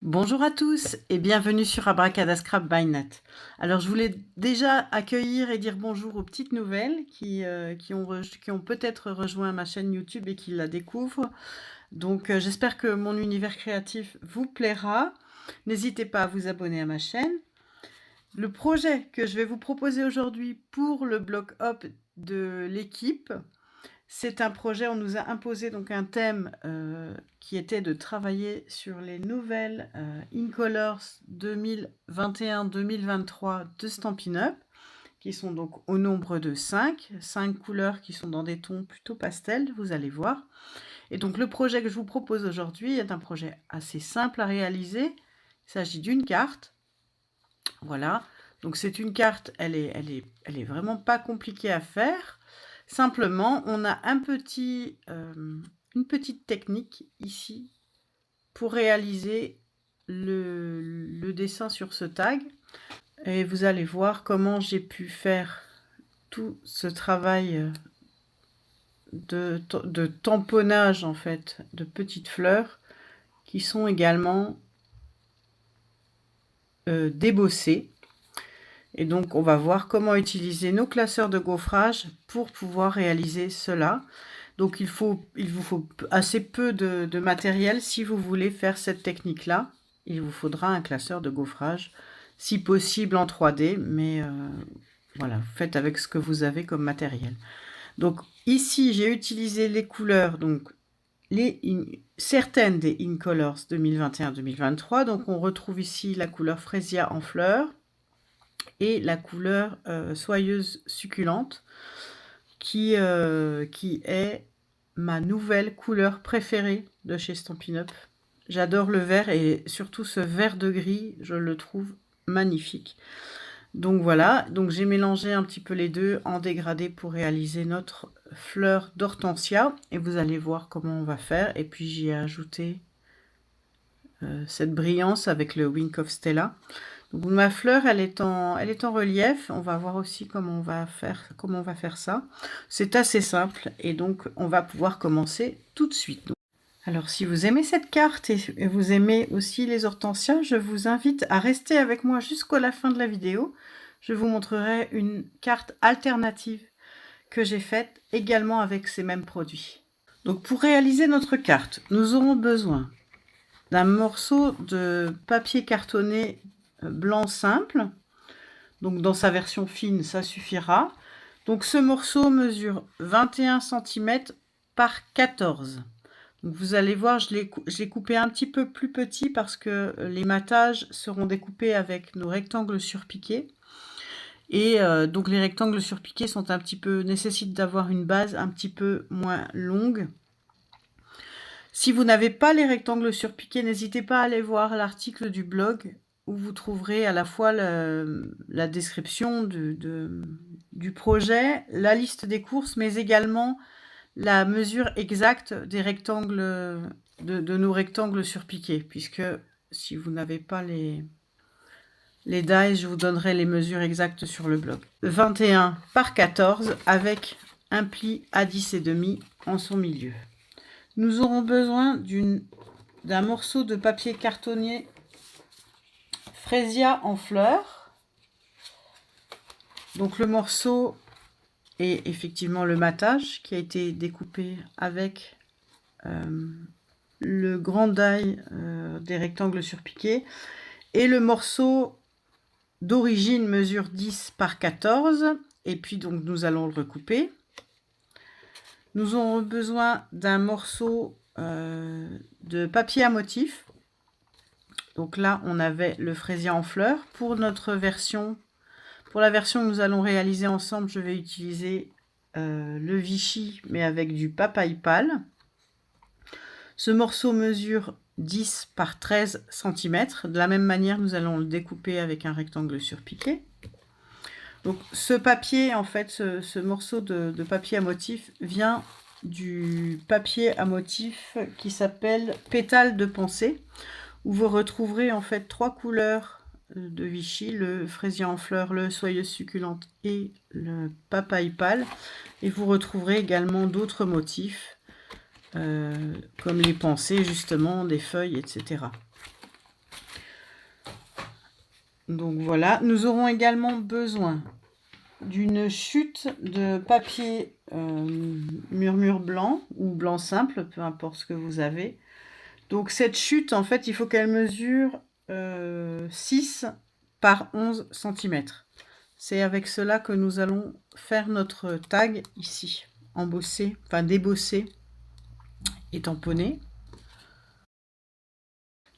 Bonjour à tous et bienvenue sur Abracadascrap by Nat. Alors je voulais déjà accueillir et dire bonjour aux petites nouvelles qui ont peut-être rejoint ma chaîne YouTube et qui la découvrent. Donc j'espère que mon univers créatif vous plaira. N'hésitez pas à vous abonner à ma chaîne. Le projet que je vais vous proposer aujourd'hui pour le bloc-up de l'équipe, c'est un projet, on nous a imposé donc un thème qui était de travailler sur les nouvelles Incolors 2021-2023 de Stampin' Up, qui sont donc au nombre de 5 couleurs qui sont dans des tons plutôt pastels, vous allez voir. Et donc le projet que je vous propose aujourd'hui est un projet assez simple à réaliser. Il s'agit d'une carte. Voilà, donc c'est une carte, elle est vraiment pas compliquée à faire. Simplement, on a une petite technique ici pour réaliser le dessin sur ce tag. Et vous allez voir comment j'ai pu faire tout ce travail de tamponnage en fait de petites fleurs qui sont également débossées. Et donc, on va voir comment utiliser nos classeurs de gaufrage pour pouvoir réaliser cela. Donc, il vous faut assez peu de matériel si vous voulez faire cette technique-là. Il vous faudra un classeur de gaufrage, si possible en 3D, mais voilà, faites avec ce que vous avez comme matériel. Donc, ici, j'ai utilisé les couleurs, donc certaines des Incolors 2021-2023. Donc, on retrouve ici la couleur Fresia en fleurs et la couleur soyeuse succulente qui est ma nouvelle couleur préférée de chez Stampin' Up. J'adore le vert et surtout ce vert de gris, je le trouve magnifique. Donc voilà, donc j'ai mélangé un petit peu les deux en dégradé pour réaliser notre fleur d'hortensia et vous allez voir comment on va faire. Et puis j'y ai ajouté cette brillance avec le Wink of Stella. Donc ma fleur, elle est en relief. On va voir aussi comment on va faire ça. C'est assez simple et donc on va pouvoir commencer tout de suite. Alors si vous aimez cette carte et vous aimez aussi les hortensias, je vous invite à rester avec moi jusqu'à la fin de la vidéo. Je vous montrerai une carte alternative que j'ai faite également avec ces mêmes produits. Donc pour réaliser notre carte, nous aurons besoin d'un morceau de papier cartonné blanc simple. Donc dans sa version fine, ça suffira. Donc ce morceau mesure 21 cm par 14. Donc vous allez voir, je l'ai coupé un petit peu plus petit parce que les matages seront découpés avec nos rectangles surpiqués. Et donc les rectangles surpiqués nécessitent d'avoir une base un petit peu moins longue. Si vous n'avez pas les rectangles surpiqués, n'hésitez pas à aller voir l'article du blog où vous trouverez à la fois la description du projet, la liste des courses, mais également la mesure exacte des rectangles, de nos rectangles surpiqués, puisque si vous n'avez pas les dies, je vous donnerai les mesures exactes sur le blog. 21 par 14 avec un pli à 10,5 en son milieu. Nous aurons besoin d'un morceau de papier cartonnier Fresia en fleurs. Donc le morceau est effectivement le matage qui a été découpé avec le grand die des rectangles surpiqués. Et le morceau d'origine mesure 10 par 14. Et puis donc nous allons le recouper. Nous aurons besoin d'un morceau de papier à motif. Donc là, on avait le fraisier en fleurs. Pour la version que nous allons réaliser ensemble, je vais utiliser le Vichy, mais avec du papaye pâle. Ce morceau mesure 10 par 13 cm. De la même manière, nous allons le découper avec un rectangle surpiqué. Donc ce papier, en fait, ce morceau de papier à motif vient du papier à motif qui s'appelle Pétales de pensée, où vous retrouverez en fait 3 couleurs de Vichy, le fraisier en fleurs, le soyeuse succulente et le papaye pâle. Et vous retrouverez également d'autres motifs, comme les pensées justement, des feuilles, etc. Donc voilà, nous aurons également besoin d'une chute de papier murmure blanc ou blanc simple, peu importe ce que vous avez. Donc cette chute, en fait, il faut qu'elle mesure 6 par 11 cm. C'est avec cela que nous allons faire notre tag ici, embossé, enfin débossé et tamponné.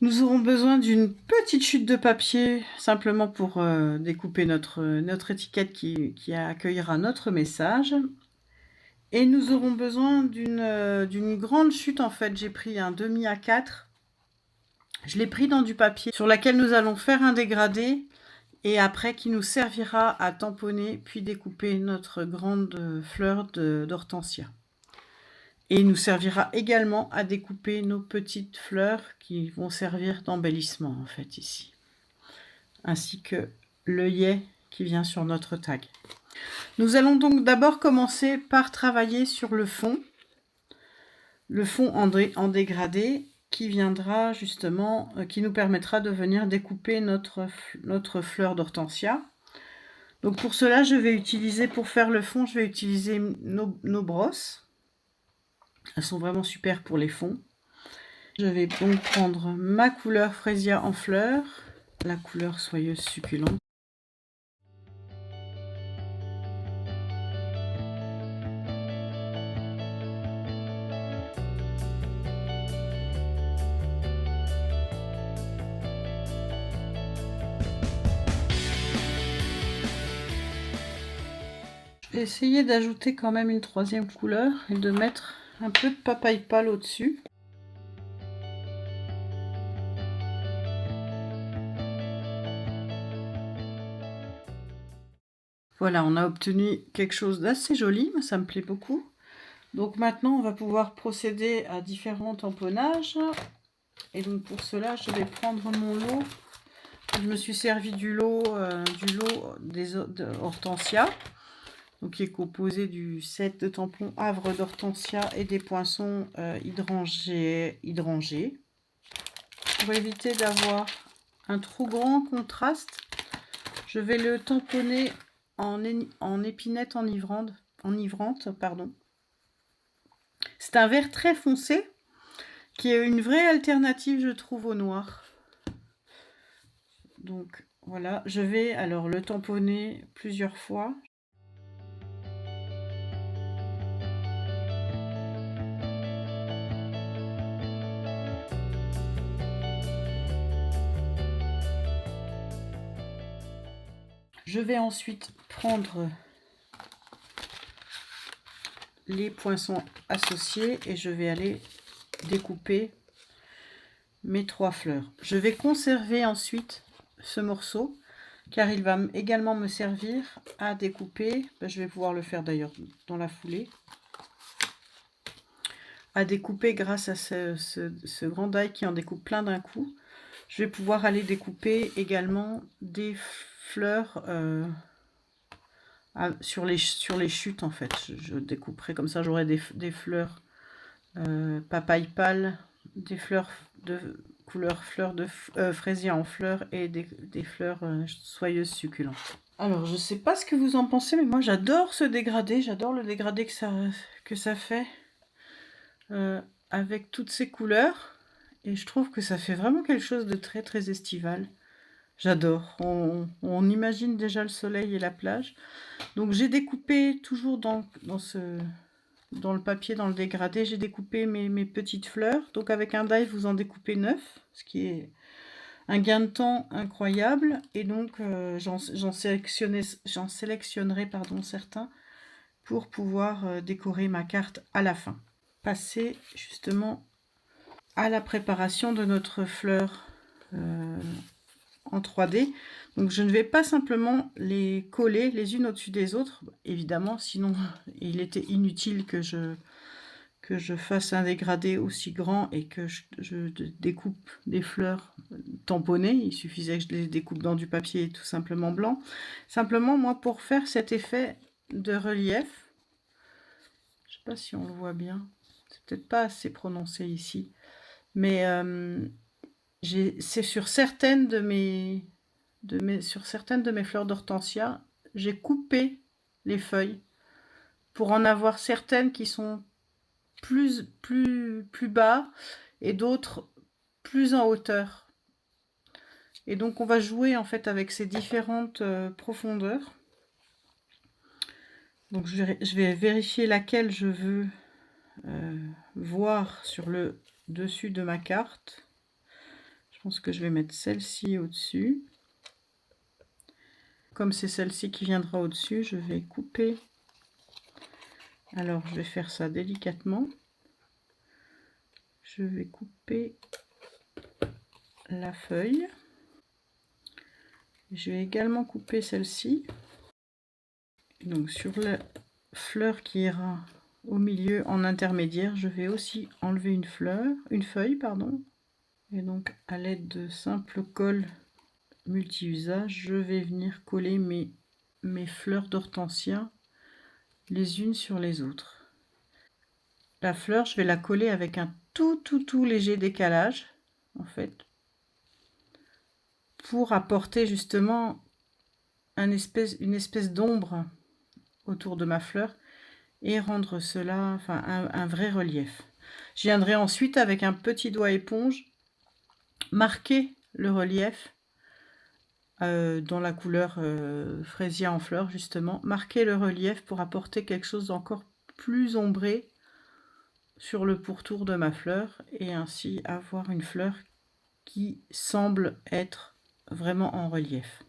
Nous aurons besoin d'une petite chute de papier, simplement pour découper notre étiquette qui accueillera notre message. Et nous aurons besoin d'une grande chute, en fait. J'ai pris un demi A4. Je l'ai pris dans du papier sur laquelle nous allons faire un dégradé et après qui nous servira à tamponner puis découper notre grande fleur d'hortensia. Et il nous servira également à découper nos petites fleurs qui vont servir d'embellissement en fait ici. Ainsi que l'œillet qui vient sur notre tag. Nous allons donc d'abord commencer par travailler sur le fond. Le fond en dégradé qui viendra justement, qui nous permettra de venir découper notre fleur d'hortensia. Donc pour cela, je vais utiliser, pour faire le fond, je vais utiliser nos brosses. Elles sont vraiment super pour les fonds. Je vais donc prendre ma couleur Fresia en fleurs, la couleur soyeuse succulente. Je vais essayer d'ajouter quand même une troisième couleur et de mettre un peu de papaye pâle au-dessus. Voilà, on a obtenu quelque chose d'assez joli, ça me plaît beaucoup. Donc maintenant, on va pouvoir procéder à différents tamponnages. Et donc pour cela, je vais prendre mon lot. Je me suis servi du lot des hortensia, donc qui est composé du set de tampons havre d'hortensia et des poinçons hydrangés. Pour éviter d'avoir un trop grand contraste, je vais le tamponner en épinette enivrante. C'est un vert très foncé qui est une vraie alternative, je trouve, au noir. Donc voilà, je vais alors le tamponner plusieurs fois. Je vais ensuite prendre les poinçons associés et je vais aller découper mes 3 fleurs. Je vais conserver ensuite ce morceau car il va également me servir à découper, je vais pouvoir le faire d'ailleurs dans la foulée, à découper grâce à ce grand die qui en découpe plein d'un coup. Je vais pouvoir aller découper également des fleurs sur les chutes en fait. Je découperai comme ça, j'aurai des fleurs papaye pâle, des fleurs de couleur fleur de fraisier en fleurs et des fleurs soyeuses succulentes. Alors je sais pas ce que vous en pensez, mais moi j'adore ce dégradé, j'adore le dégradé que ça fait avec toutes ces couleurs, et je trouve que ça fait vraiment quelque chose de très très estival. J'adore, on imagine déjà le soleil et la plage. Donc j'ai découpé toujours dans le papier, dans le dégradé, j'ai découpé mes petites fleurs. Donc avec un die, vous en découpez 9, ce qui est un gain de temps incroyable. Et donc j'en sélectionnerai certains pour pouvoir décorer ma carte à la fin. Passer justement à la préparation de notre fleur en 3D. Donc je ne vais pas simplement les coller les unes au-dessus des autres, évidemment, sinon il était inutile que que je fasse un dégradé aussi grand et que je découpe des fleurs tamponnées. Il suffisait que je les découpe dans du papier tout simplement blanc. Simplement, moi, pour faire cet effet de relief, je sais pas si on le voit bien, c'est peut-être pas assez prononcé ici, mais c'est sur certaines de mes fleurs d'hortensia, j'ai coupé les feuilles pour en avoir certaines qui sont plus bas et d'autres plus en hauteur. Et donc on va jouer en fait avec ces différentes profondeurs. Donc je vais vérifier laquelle je veux voir sur le dessus de ma carte. Je pense que je vais mettre celle-ci au-dessus. Comme c'est celle-ci qui viendra au-dessus, je vais couper. Alors je vais faire ça délicatement. Je vais couper la feuille. Je vais également couper celle-ci. Donc sur la fleur qui ira au milieu en intermédiaire, je vais aussi enlever une feuille, pardon. Et donc à l'aide de simple colle multi-usage, je vais venir coller mes fleurs d'hortensia les unes sur les autres. La fleur, je vais la coller avec un tout léger décalage, en fait, pour apporter justement une espèce d'ombre autour de ma fleur et rendre cela, enfin, un vrai relief. Je viendrai ensuite avec un petit doigt éponge marquer le relief dans la couleur fraisia en fleurs, justement, marquer le relief pour apporter quelque chose d'encore plus ombré sur le pourtour de ma fleur et ainsi avoir une fleur qui semble être vraiment en relief.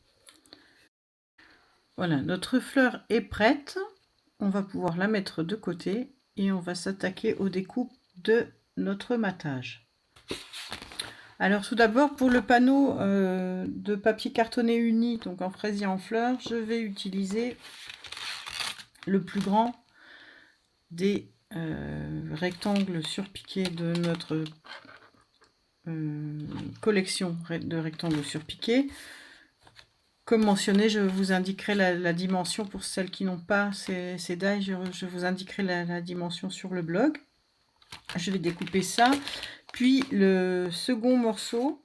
Voilà, notre fleur est prête. On va pouvoir la mettre de côté et on va s'attaquer aux découpes de notre matage. Alors tout d'abord, pour le panneau de papier cartonné uni, donc en fraisier en fleurs, je vais utiliser le plus grand des rectangles surpiqués de notre collection de rectangles surpiqués. Comme mentionné, je vous indiquerai la dimension pour celles qui n'ont pas ces die, je vous indiquerai la dimension sur le blog. Je vais découper ça. Puis le second morceau,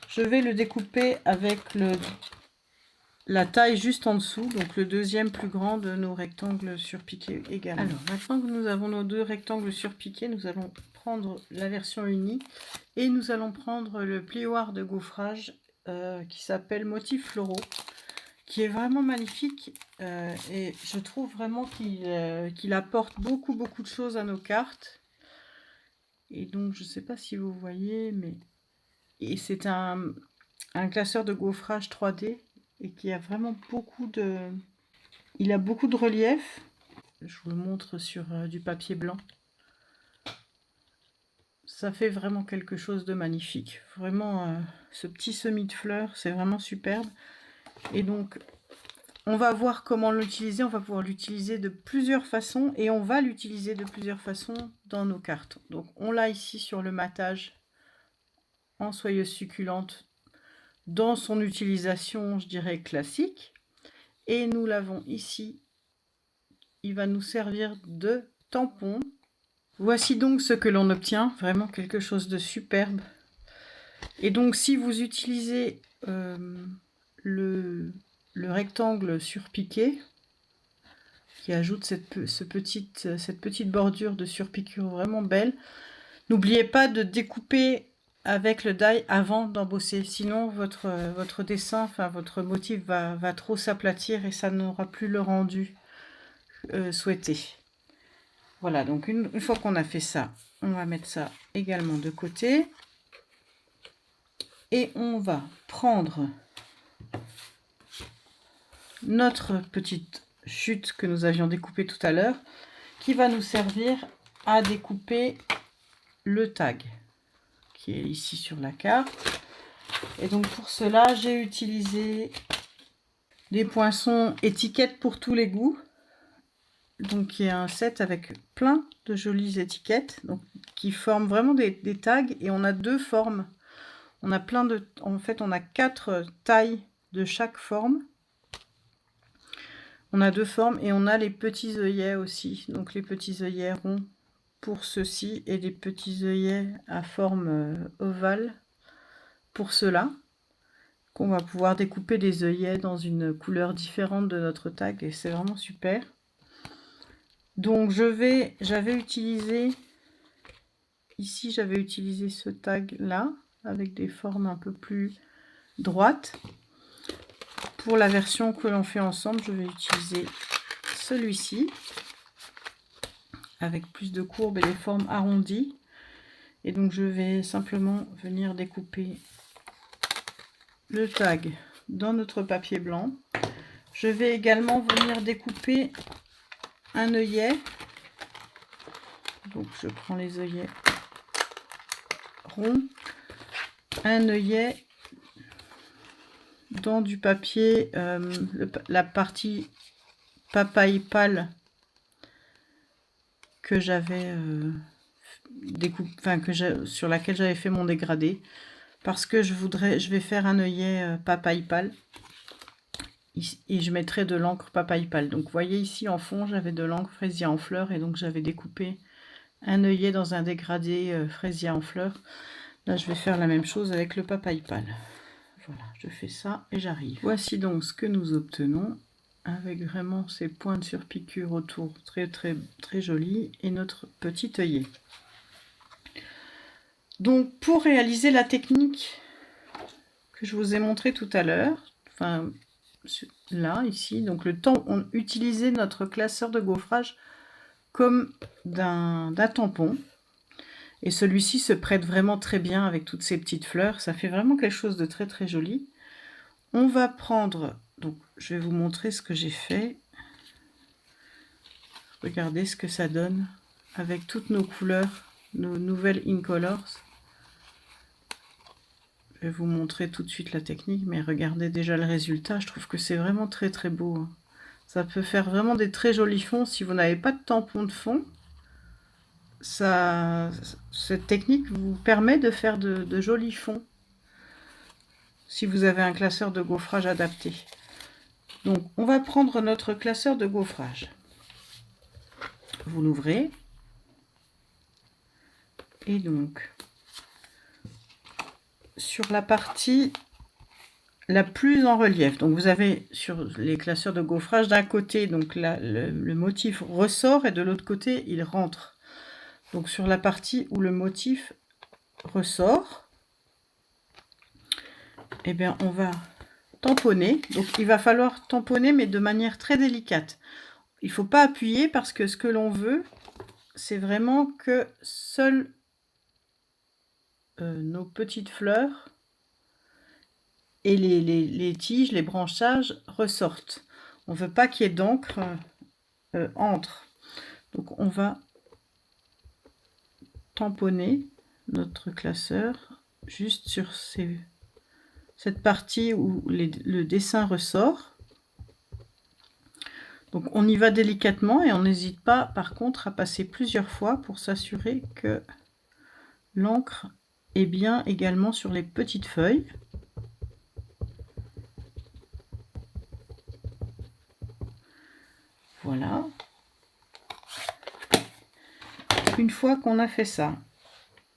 je vais le découper avec la taille juste en dessous, donc le deuxième plus grand de nos rectangles surpiqués également. Alors maintenant que nous avons nos deux rectangles surpiqués, nous allons prendre la version unie et nous allons prendre le plioir de gaufrage qui s'appelle Motifs Floraux, qui est vraiment magnifique et je trouve vraiment qu'il apporte beaucoup de choses à nos cartes. Et donc je ne sais pas si vous voyez, mais c'est un classeur de gaufrage 3D et qui a vraiment beaucoup de relief. Je vous le montre sur du papier blanc. Ça fait vraiment quelque chose de magnifique. Vraiment, ce petit semis de fleurs, c'est vraiment superbe. Et donc, on va voir comment l'utiliser. On va pouvoir l'utiliser de plusieurs façons et on va l'utiliser de plusieurs façons dans nos cartes. Donc, on l'a ici sur le matage en soyeuse succulente dans son utilisation, je dirais, classique. Et nous l'avons ici. Il va nous servir de tampon. Voici donc ce que l'on obtient. Vraiment quelque chose de superbe. Et donc, si vous utilisez le rectangle surpiqué, qui ajoute cette petite bordure de surpiqûre vraiment belle, n'oubliez pas de découper avec le die avant d'embosser, sinon votre dessin, enfin votre motif va trop s'aplatir et ça n'aura plus le rendu souhaité. Voilà, donc une fois qu'on a fait ça, on va mettre ça également de côté et on va prendre notre petite chute que nous avions découpée tout à l'heure, qui va nous servir à découper le tag qui est ici sur la carte. Et donc pour cela, j'ai utilisé des poinçons étiquettes pour tous les goûts. donc qui est un set avec plein de jolies étiquettes, donc qui forment vraiment des tags, et on a 2 formes. On a plein de, en fait, on a 4 tailles de chaque forme. On a 2 formes et on a les petits œillets aussi. Donc les petits œillets ronds pour ceux-ci et les petits œillets à forme ovale pour ceux-là. Qu'on va pouvoir découper les œillets dans une couleur différente de notre tag et c'est vraiment super. Donc j'avais utilisé ici, j'avais utilisé ce tag là avec des formes un peu plus droites. Pour la version que l'on fait ensemble, je vais utiliser celui-ci avec plus de courbes et des formes arrondies. Et donc je vais simplement venir découper le tag dans notre papier blanc. Je vais également venir découper un œillet. Donc je prends les œillets ronds, un œillet dans du papier, la partie papaye pâle que j'avais sur laquelle j'avais fait mon dégradé, parce que je vais faire un œillet papaye pâle et je mettrai de l'encre papaye pâle. Donc vous voyez ici en fond j'avais de l'encre fraisier en fleurs et donc j'avais découpé un œillet dans un dégradé fraisier en fleurs. Là je vais faire la même chose avec le papaye pâle. Voilà, je fais ça et j'arrive. Voici donc ce que nous obtenons avec vraiment ces points de surpiqûre autour très jolies et notre petit œillet. Donc pour réaliser la technique que je vous ai montré tout à l'heure, enfin là ici, donc on utilisait notre classeur de gaufrage comme d'un tampon. Et celui-ci se prête vraiment très bien avec toutes ces petites fleurs. Ça fait vraiment quelque chose de très joli. On va prendre, donc je vais vous montrer ce que j'ai fait. Regardez ce que ça donne avec toutes nos couleurs, nos nouvelles Incolors. Je vais vous montrer tout de suite la technique, mais regardez déjà le résultat. Je trouve que c'est vraiment très beau. Ça peut faire vraiment des très jolis fonds si vous n'avez pas de tampon de fond. Cette technique vous permet de faire de jolis fonds si vous avez un classeur de gaufrage adapté. Donc on va prendre notre classeur de gaufrage. Vous l'ouvrez et donc sur la partie la plus en relief, donc vous avez sur les classeurs de gaufrage d'un côté donc le motif ressort et de l'autre côté il rentre. Donc sur la partie où le motif ressort, eh bien on va tamponner. Donc il va falloir tamponner mais de manière très délicate. Il ne faut pas appuyer parce que ce que l'on veut, c'est vraiment que seules nos petites fleurs et les tiges, les branchages ressortent. On ne veut pas qu'il y ait d'encre entre. Donc on va tamponner notre classeur juste sur cette partie où le dessin ressort. Donc on y va délicatement et on n'hésite pas par contre à passer plusieurs fois pour s'assurer que l'encre est bien également sur les petites feuilles. Voilà. Une fois qu'on a fait ça,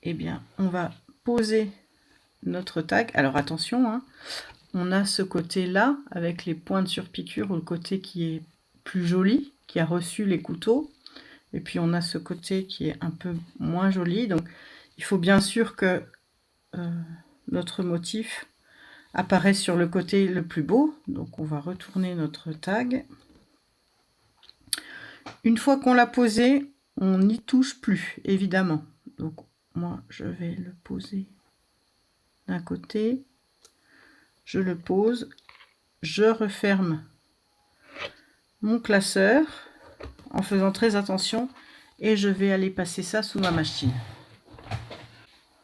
eh bien on va poser notre tag. Alors attention, hein, on a ce côté là avec les points de surpiqûre, ou le côté qui est plus joli, qui a reçu les couteaux, et puis on a ce côté qui est un peu moins joli. Donc il faut bien sûr que notre motif apparaisse sur le côté le plus beau. Donc on va retourner notre tag. Une fois qu'on l'a posé, on n'y touche plus évidemment. Donc moi je vais le poser d'un côté, je le pose, je referme mon classeur en faisant très attention et je vais aller passer ça sous ma machine.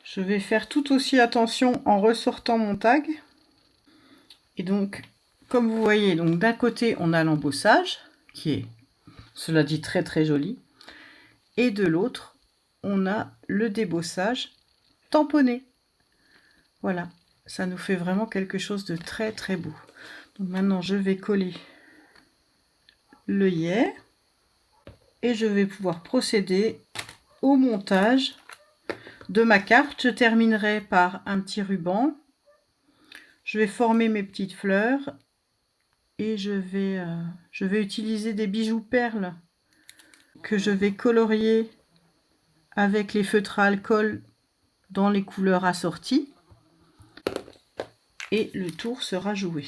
Je vais faire tout aussi attention en ressortant mon tag. Et donc comme vous voyez, donc d'un côté on a l'embossage qui est cela dit très très joli. Et de l'autre, on a le débossage tamponné. Voilà, ça nous fait vraiment quelque chose de très très beau. Donc maintenant, je vais coller l'œillet et je vais pouvoir procéder au montage de ma carte. Je terminerai par un petit ruban. Je vais former mes petites fleurs et je vais utiliser des bijoux perles que je vais colorier avec les feutres à alcool dans les couleurs assorties. Et le tour sera joué.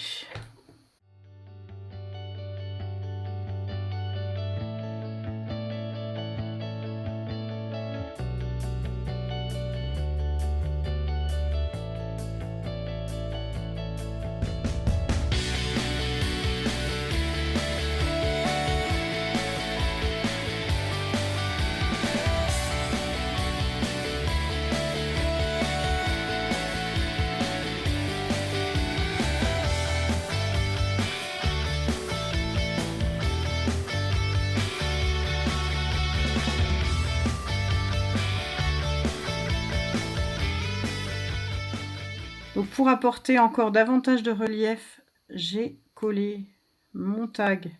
Donc pour apporter encore davantage de relief, j'ai collé mon tag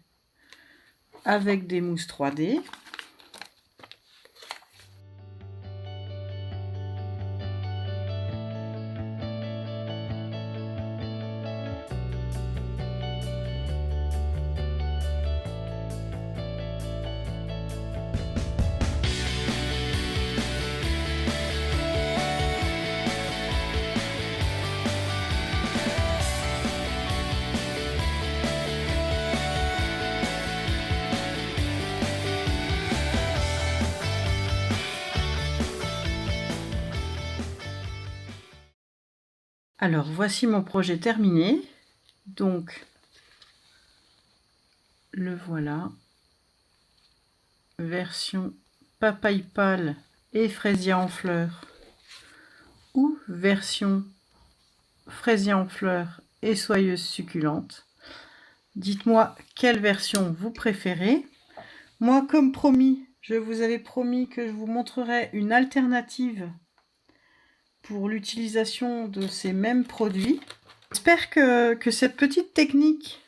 avec des mousses 3D. Alors voici mon projet terminé. Donc le voilà. Version papaye pâle et fraisier en fleurs. Ou version fraisier en fleurs et soyeuse succulente. Dites-moi quelle version vous préférez. Moi, comme promis, je vous avais promis que je vous montrerai une alternative pour l'utilisation de ces mêmes produits. J'espère que cette petite technique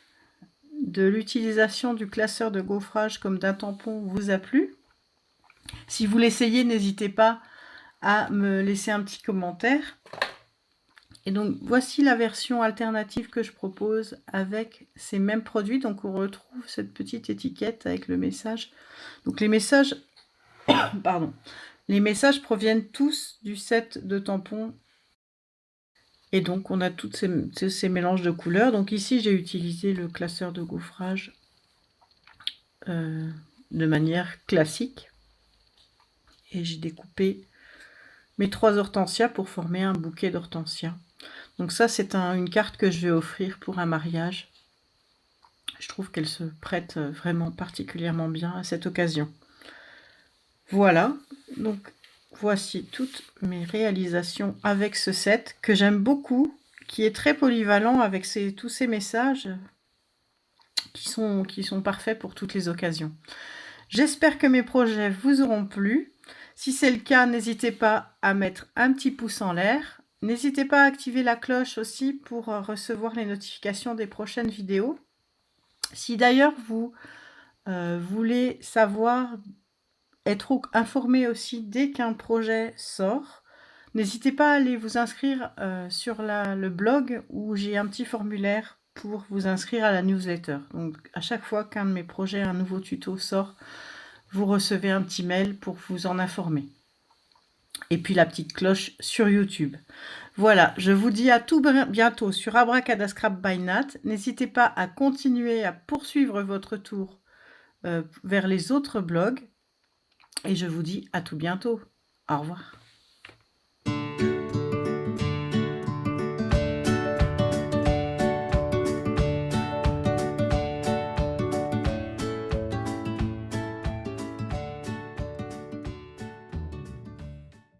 de l'utilisation du classeur de gaufrage comme d'un tampon vous a plu. Si vous l'essayez, n'hésitez pas à me laisser un petit commentaire. Et donc voici la version alternative que je propose avec ces mêmes produits. Donc on retrouve cette petite étiquette avec le message. Donc les messages, pardon, les messages proviennent tous du set de tampons. Et donc on a tous ces mélanges de couleurs. Donc ici j'ai utilisé le classeur de gaufrage de manière classique. Et j'ai découpé mes 3 hortensias pour former un bouquet d'hortensias. Donc ça, c'est une carte que je vais offrir pour un mariage. Je trouve qu'elle se prête vraiment particulièrement bien à cette occasion. Voilà, donc voici toutes mes réalisations avec ce set que j'aime beaucoup, qui est très polyvalent avec tous ces messages qui sont parfaits pour toutes les occasions. J'espère que mes projets vous auront plu. Si c'est le cas, n'hésitez pas à mettre un petit pouce en l'air. N'hésitez pas à activer la cloche aussi pour recevoir les notifications des prochaines vidéos. Si d'ailleurs vous voulez savoir, être informé aussi dès qu'un projet sort, n'hésitez pas à aller vous inscrire sur le blog où j'ai un petit formulaire pour vous inscrire à la newsletter. Donc à chaque fois qu'un de mes projets, un nouveau tuto sort, vous recevez un petit mail pour vous en informer. Et puis la petite cloche sur YouTube. Voilà, je vous dis à tout bientôt sur Abracadascrap by Nat. N'hésitez pas à continuer à poursuivre votre tour vers les autres blogs. Et je vous dis à tout bientôt. Au revoir.